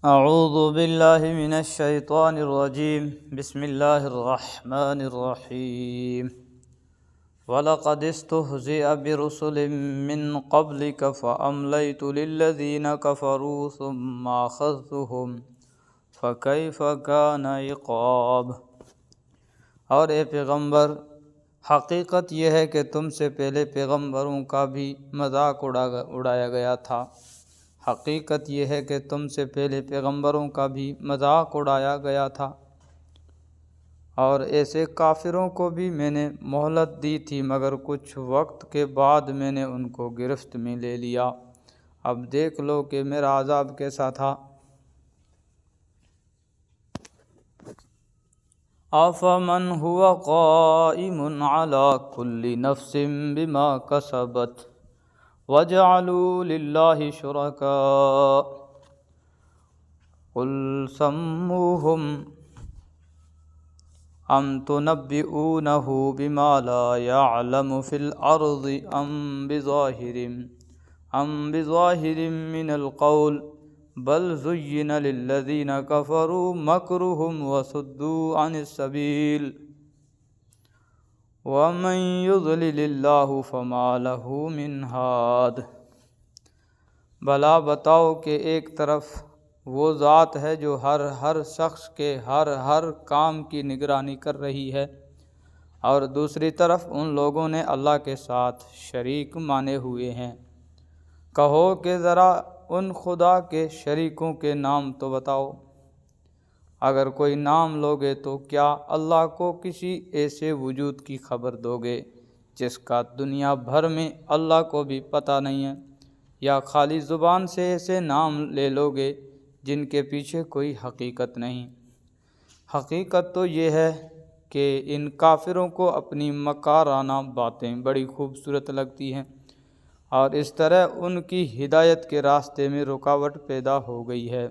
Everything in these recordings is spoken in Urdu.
اعوذ باللہ من الشیطان الرجیم بسم اللہ الرحمن الرحیم وَلَقَدِ اسْتُهْزِئَ بِرُسُلٍ مِّن قَبْلِكَ فَأَمْلَيْتُ لِلَّذِينَ كَفَرُوا ثُمَّ أَخَذْتُهُمْ فَكَيْفَ كَانَ عِقَابِ۔ اور اے پیغمبر، حقیقت یہ ہے کہ تم سے پہلے پیغمبروں کا بھی مذاق اڑایا گیا تھا۔ حقیقت یہ ہے کہ تم سے پہلے پیغمبروں کا بھی مذاق اڑایا گیا تھا، اور ایسے کافروں کو بھی میں نے مہلت دی تھی، مگر کچھ وقت کے بعد میں نے ان کو گرفت میں لے لیا۔ اب دیکھ لو کہ میرا عذاب کیسا تھا۔ أَفَمَنْ هُوَ قَائِمٌ عَلَى كُلِّ نَفْسٍ بِمَا كَسَبَتْ وَجَعَلُوا لِلَّهِ شُرَكَاءَ قُلْ سَمُّوهُمْ أَمْ تُنَبِّئُونَهُ بِمَا لَا يَعْلَمُ فِي الْأَرْضِ أَمْ بِظَاهِرٍ مِّنَ الْقَوْلِ بَلْ زُيِّنَ لِلَّذِينَ كَفَرُوا مَكْرُهُمْ وَصُدُّوا عَنِ السَّبِيلِ وَمَن يُضْلِلِ اللَّهُ فَمَا لَهُ مِنْ هَادٍ۔ بھلا بتاؤ کہ ایک طرف وہ ذات ہے جو ہر شخص کے ہر کام کی نگرانی کر رہی ہے، اور دوسری طرف ان لوگوں نے اللہ کے ساتھ شریک مانے ہوئے ہیں۔ کہو کہ ذرا ان خدا کے شریکوں کے نام تو بتاؤ۔ اگر کوئی نام لوگے تو کیا اللہ کو کسی ایسے وجود کی خبر دو گے جس کا دنیا بھر میں اللہ کو بھی پتہ نہیں ہے، یا خالی زبان سے ایسے نام لے لوگے جن کے پیچھے کوئی حقیقت نہیں؟ حقیقت تو یہ ہے کہ ان کافروں کو اپنی مکارانہ باتیں بڑی خوبصورت لگتی ہیں، اور اس طرح ان کی ہدایت کے راستے میں رکاوٹ پیدا ہو گئی ہے،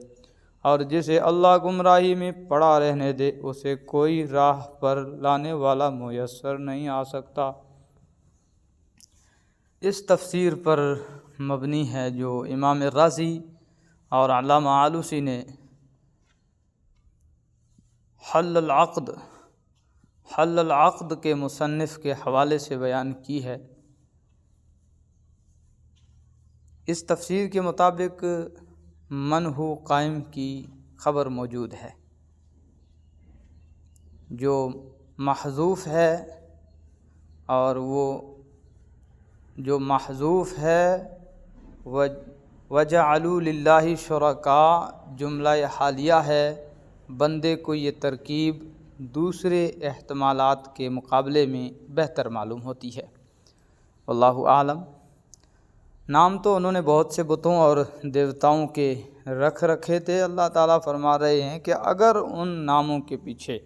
اور جسے اللہ گمراہی میں پڑا رہنے دے اسے کوئی راہ پر لانے والا میسر نہیں آ سکتا۔ اس تفسیر پر مبنی ہے جو امام رازی اور علامہ آلوسی نے حل العقد کے مصنف کے حوالے سے بیان کی ہے۔ اس تفسیر کے مطابق منہو قائم کی خبر موجود ہے جو محذوف ہے، اور وہ جو محذوف ہے وَجَعَلُوا لِلَّهِ شُرَكَاءَ جملہ حالیہ ہے۔ بندے کو یہ ترکیب دوسرے احتمالات کے مقابلے میں بہتر معلوم ہوتی ہے، واللہ اعلم۔ نام تو انہوں نے بہت سے بتوں اور دیوتاؤں کے رکھ رکھے تھے۔ اللہ تعالیٰ فرما رہے ہیں کہ اگر ان ناموں کے پیچھے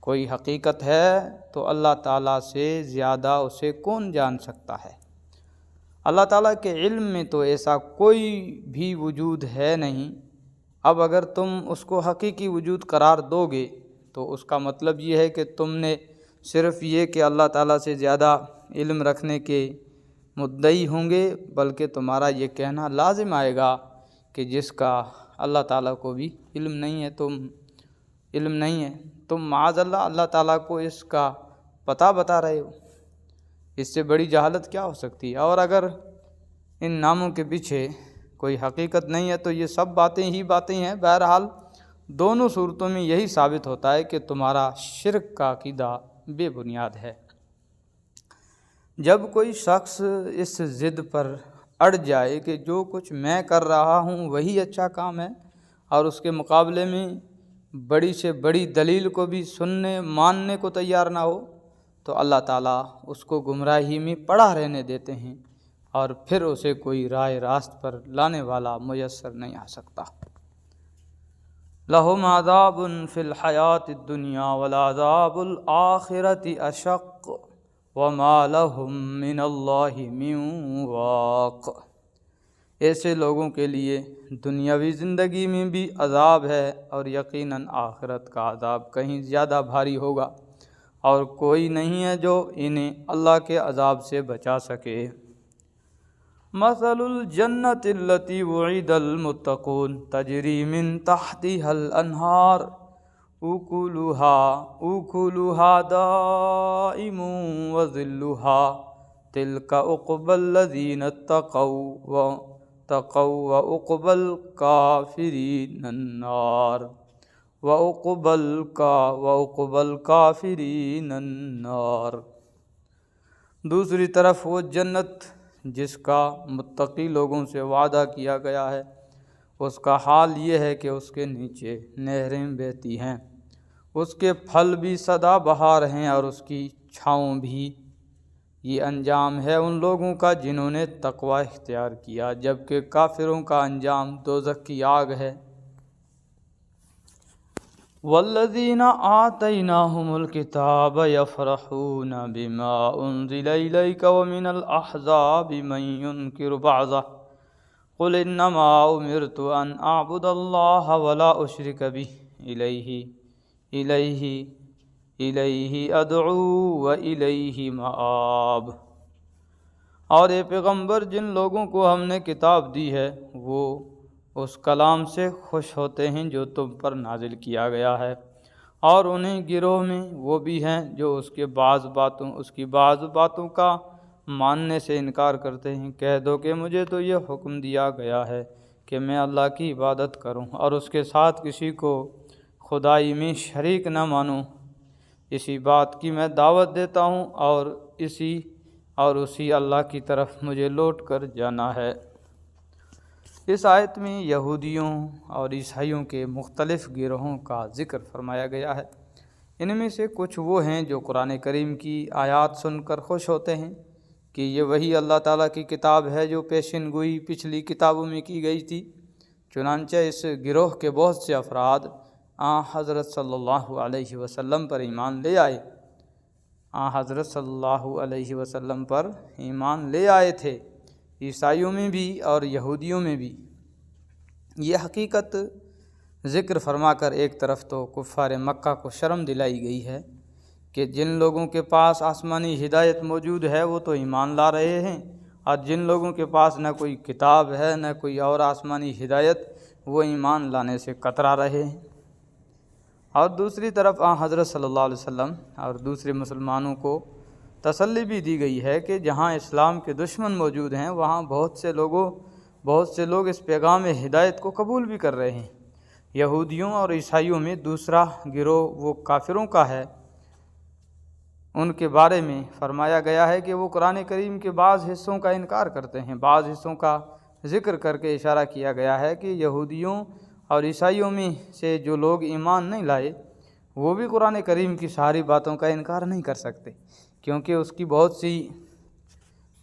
کوئی حقیقت ہے تو اللہ تعالیٰ سے زیادہ اسے کون جان سکتا ہے؟ اللہ تعالیٰ کے علم میں تو ایسا کوئی بھی وجود ہے نہیں۔ اب اگر تم اس کو حقیقی وجود قرار دو گے تو اس کا مطلب یہ ہے کہ تم نے صرف یہ کہ اللہ تعالیٰ سے زیادہ علم رکھنے کے مدعی ہوں گے، بلکہ تمہارا یہ کہنا لازم آئے گا کہ جس کا اللہ تعالیٰ کو بھی علم نہیں ہے، تم معاذ اللہ تعالیٰ کو اس کا پتہ بتا رہے ہو۔ اس سے بڑی جہالت کیا ہو سکتی ہے؟ اور اگر ان ناموں کے پیچھے کوئی حقیقت نہیں ہے تو یہ سب باتیں ہیں۔ بہرحال دونوں صورتوں میں یہی ثابت ہوتا ہے کہ تمہارا شرک کا عقیدہ بے بنیاد ہے۔ جب کوئی شخص اس ضد پر اڑ جائے کہ جو کچھ میں کر رہا ہوں وہی اچھا کام ہے، اور اس کے مقابلے میں بڑی سے بڑی دلیل کو بھی سننے ماننے کو تیار نہ ہو، تو اللہ تعالیٰ اس کو گمراہی میں پڑا رہنے دیتے ہیں، اور پھر اسے کوئی راہ راست پر لانے والا میسر نہیں آ سکتا۔ لَهُمْ عَذَابٌ فِي الْحَيَاةِ الدُّنْيَا وَلَعَذَابُ الْآخِرَةِ أَشَقُّ وَمَا لَهُم مِّنَ اللَّهِ مِن وَاقٍ۔ ایسے لوگوں کے لیے دنیاوی زندگی میں بھی عذاب ہے، اور یقیناً آخرت کا عذاب کہیں زیادہ بھاری ہوگا، اور کوئی نہیں ہے جو انہیں اللہ کے عذاب سے بچا سکے۔ مثل الجنة التي وعد المتقون تجری من تحتها الانہار اکلها دائم وظلها تلك عقبى الذين اتقوا وعقبى الكافرين النار وعقبى الكافرين النار۔ دوسری طرف وہ جنت جس کا متقی لوگوں سے وعدہ کیا گیا ہے، اس کا حال یہ ہے کہ اس کے نیچے نہریں بہتی ہیں، اس کے پھل بھی سدا بہار ہیں اور اس کی چھاؤں بھی۔ یہ انجام ہے ان لوگوں کا جنہوں نے تقوی اختیار کیا، جبکہ کافروں کا انجام دوزخ کی آگ ہے۔ والذین آتیناہم الکتاب یفرحون بما انزل الیک ومن الاحزاب من ینکر بعضہ قل انما امرت ان اعبد اللہ ولا اشرک بہ الیہ ادعو والیہ مآب۔ اور اے پیغمبر، جن لوگوں کو ہم نے کتاب دی ہے وہ اس کلام سے خوش ہوتے ہیں جو تم پر نازل کیا گیا ہے، اور انہیں گروہ میں وہ بھی ہیں جو اس کی بعض باتوں کا ماننے سے انکار کرتے ہیں۔ کہہ دو کہ مجھے تو یہ حکم دیا گیا ہے کہ میں اللہ کی عبادت کروں اور اس کے ساتھ کسی کو خدائی میں شریک نہ مانوں۔ اسی بات کی میں دعوت دیتا ہوں اور اسی اللہ کی طرف مجھے لوٹ کر جانا ہے۔ اس آیت میں یہودیوں اور عیسائیوں کے مختلف گروہوں کا ذکر فرمایا گیا ہے۔ ان میں سے کچھ وہ ہیں جو قرآن کریم کی آیات سن کر خوش ہوتے ہیں کہ یہ وہی اللہ تعالیٰ کی کتاب ہے جو پیشن گوئی پچھلی کتابوں میں کی گئی تھی۔ چنانچہ اس گروہ کے بہت سے افراد حضرت صلی اللہ علیہ وسلم پر ایمان لے آئے۔ حضرت صلی اللہ علیہ وسلم پر ایمان لے آئے تھے، عیسائیوں میں بھی اور یہودیوں میں بھی۔ یہ حقیقت ذکر فرما کر ایک طرف تو کفار مکہ کو شرم دلائی گئی ہے کہ جن لوگوں کے پاس آسمانی ہدایت موجود ہے وہ تو ایمان لا رہے ہیں، اور جن لوگوں کے پاس نہ کوئی کتاب ہے نہ کوئی اور آسمانی ہدایت، وہ ایمان لانے سے کترا رہے ہیں۔ اور دوسری طرف حضرت صلی اللہ علیہ وسلم اور دوسرے مسلمانوں کو تسلی بھی دی گئی ہے کہ جہاں اسلام کے دشمن موجود ہیں وہاں بہت سے لوگ اس پیغام ہدایت کو قبول بھی کر رہے ہیں۔ یہودیوں اور عیسائیوں میں دوسرا گروہ وہ کافروں کا ہے، ان کے بارے میں فرمایا گیا ہے کہ وہ قرآن کریم کے بعض حصوں کا انکار کرتے ہیں۔ بعض حصوں کا ذکر کر کے اشارہ کیا گیا ہے کہ یہودیوں اور عیسائیوں میں سے جو لوگ ایمان نہیں لائے وہ بھی قرآن کریم کی ساری باتوں کا انکار نہیں کر سکتے، کیونکہ اس کی بہت سی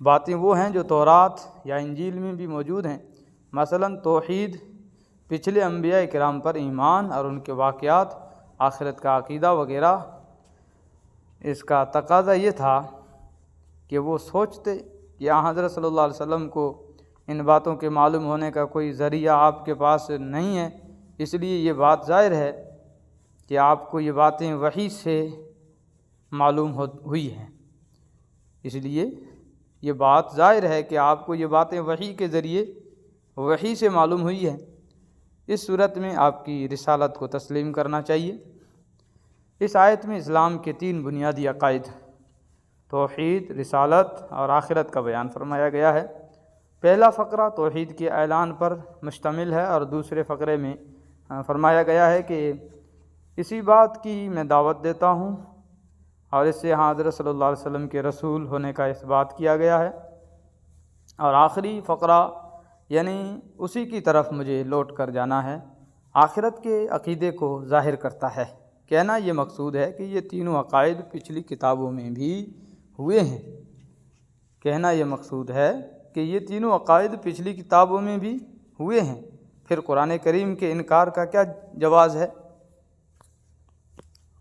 باتیں وہ ہیں جو تورات یا انجیل میں بھی موجود ہیں۔ مثلا توحید، پچھلے انبیاء کرام پر ایمان اور ان کے واقعات، آخرت کا عقیدہ وغیرہ۔ اس کا تقاضا یہ تھا کہ وہ سوچتے کہ حضرت صلی اللہ علیہ وسلم کو ان باتوں کے معلوم ہونے کا کوئی ذریعہ آپ کے پاس نہیں ہے، اس لیے یہ بات ظاہر ہے کہ آپ کو یہ باتیں وحی سے معلوم ہوئی ہیں۔ اس لیے یہ بات ظاہر ہے کہ آپ کو یہ باتیں وحی کے ذریعے وحی سے معلوم ہوئی ہے۔ اس صورت میں آپ کی رسالت کو تسلیم کرنا چاہیے۔ اس آیت میں اسلام کے 3 بنیادی عقائد، توحید، رسالت اور آخرت کا بیان فرمایا گیا ہے۔ پہلا فقرہ توحید کے اعلان پر مشتمل ہے اور دوسرے فقرے میں فرمایا گیا ہے کہ اسی بات کی میں دعوت دیتا ہوں، اور اس سے حضرت صلی اللہ علیہ وسلم کے رسول ہونے کا اس بات کیا گیا ہے۔ اور آخری فقرہ یعنی اسی کی طرف مجھے لوٹ کر جانا ہے، آخرت کے عقیدے کو ظاہر کرتا ہے۔ کہنا یہ مقصود ہے کہ یہ تینوں عقائد پچھلی کتابوں میں بھی ہوئے ہیں۔ کہنا یہ مقصود ہے کہ یہ تینوں عقائد پچھلی کتابوں میں بھی ہوئے ہیں، پھر قرآن کریم کے انکار کا کیا جواز ہے؟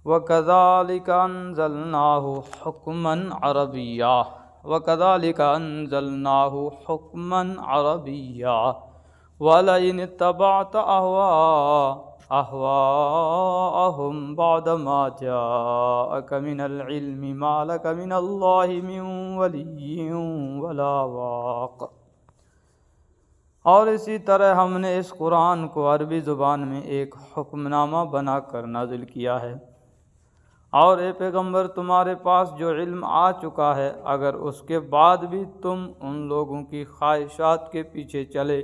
وَكَذَلِكَ أَنزَلْنَاهُ حُكْمًا عَرَبِيًّا وَكَذَلِكَ أَنزَلْنَاهُ حُكْمًا عَرَبِيًّا وَلَئِنِ اتَّبَعْتَ أَهْوَاءَهُمْ بَعْدَمَا جَاءَكَ مِنَ الْعِلْمِ مَا لَكَ مِنَ اللَّهِ مِنْ وَلِيٍّ وَلَا وَاقٍ۔ اور اسی طرح ہم نے اس قرآن کو عربی زبان میں ایک حکم نامہ بنا کر نازل کیا ہے، اور اے پیغمبر تمہارے پاس جو علم آ چکا ہے، اگر اس کے بعد بھی تم ان لوگوں کی خواہشات کے پیچھے چلے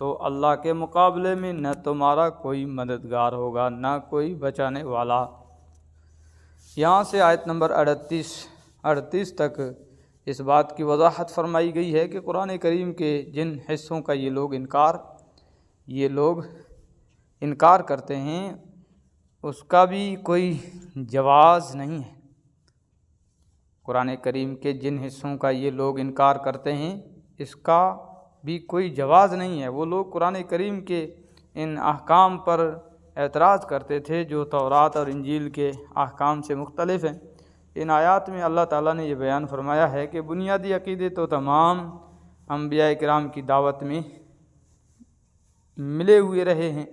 تو اللہ کے مقابلے میں نہ تمہارا کوئی مددگار ہوگا نہ کوئی بچانے والا۔ یہاں سے آیت نمبر 38 تک اس بات کی وضاحت فرمائی گئی ہے کہ قرآن کریم کے جن حصوں کا یہ لوگ انکار کرتے ہیں اس کا بھی کوئی جواز نہیں ہے۔ قرآن کریم کے جن حصوں کا یہ لوگ انکار کرتے ہیں اس کا بھی کوئی جواز نہیں ہے۔ وہ لوگ قرآن کریم کے ان احکام پر اعتراض کرتے تھے جو تورات اور انجیل کے احکام سے مختلف ہیں۔ ان آیات میں اللہ تعالیٰ نے یہ بیان فرمایا ہے کہ بنیادی عقیدے تو تمام انبیاء کرام کی دعوت میں ملے ہوئے رہے ہیں،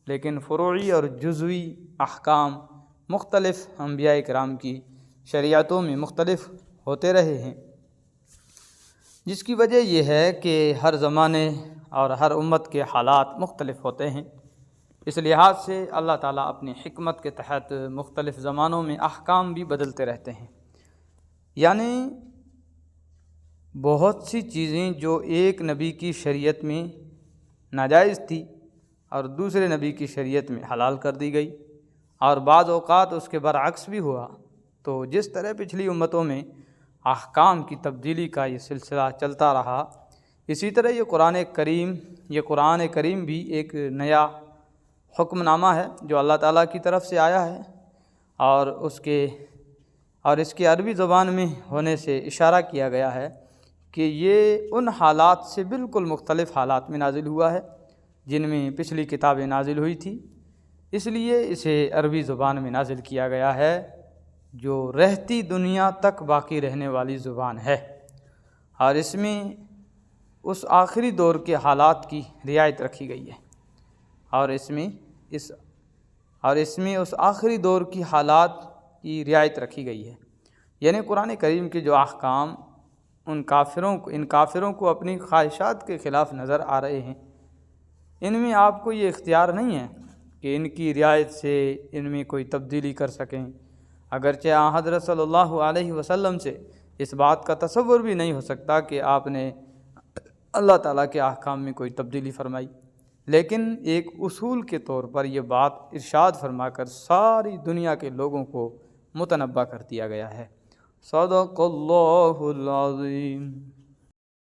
لیکن فروعی اور جزوی احکام مختلف انبیاء کرام کی شریعتوں میں مختلف ہوتے رہے ہیں، جس کی وجہ یہ ہے کہ ہر زمانے اور ہر امت کے حالات مختلف ہوتے ہیں۔ اس لحاظ سے اللہ تعالیٰ اپنی حکمت کے تحت مختلف زمانوں میں احکام بھی بدلتے رہتے ہیں۔ یعنی بہت سی چیزیں جو ایک نبی کی شریعت میں ناجائز تھی اور دوسرے نبی کی شریعت میں حلال کر دی گئی، اور بعض اوقات اس کے برعکس بھی ہوا۔ تو جس طرح پچھلی امتوں میں احکام کی تبدیلی کا یہ سلسلہ چلتا رہا، اسی طرح یہ قرآن کریم بھی ایک نیا حکم نامہ ہے جو اللہ تعالیٰ کی طرف سے آیا ہے، اور اس کے عربی زبان میں ہونے سے اشارہ کیا گیا ہے کہ یہ ان حالات سے بالکل مختلف حالات میں نازل ہوا ہے جن میں پچھلی کتابیں نازل ہوئی تھی، اس لیے اسے عربی زبان میں نازل کیا گیا ہے جو رہتی دنیا تک باقی رہنے والی زبان ہے، اور اس میں اس آخری دور کے حالات کی رعایت رکھی گئی ہے، اور اس میں اس آخری دور کی حالات کی رعایت رکھی گئی ہے۔ یعنی قرآن کریم کے جو احکام ان کافروں کو اپنی خواہشات کے خلاف نظر آ رہے ہیں، ان میں آپ کو یہ اختیار نہیں ہے کہ ان کی رعایت سے ان میں کوئی تبدیلی کر سکیں، اگرچہ حضرت صلی اللہ علیہ وسلم سے اس بات کا تصور بھی نہیں ہو سکتا کہ آپ نے اللہ تعالیٰ کے احکام میں کوئی تبدیلی فرمائی، لیکن ایک اصول کے طور پر یہ بات ارشاد فرما کر ساری دنیا کے لوگوں کو متنبہ کر دیا گیا ہے۔ صدق اللہ العظیم۔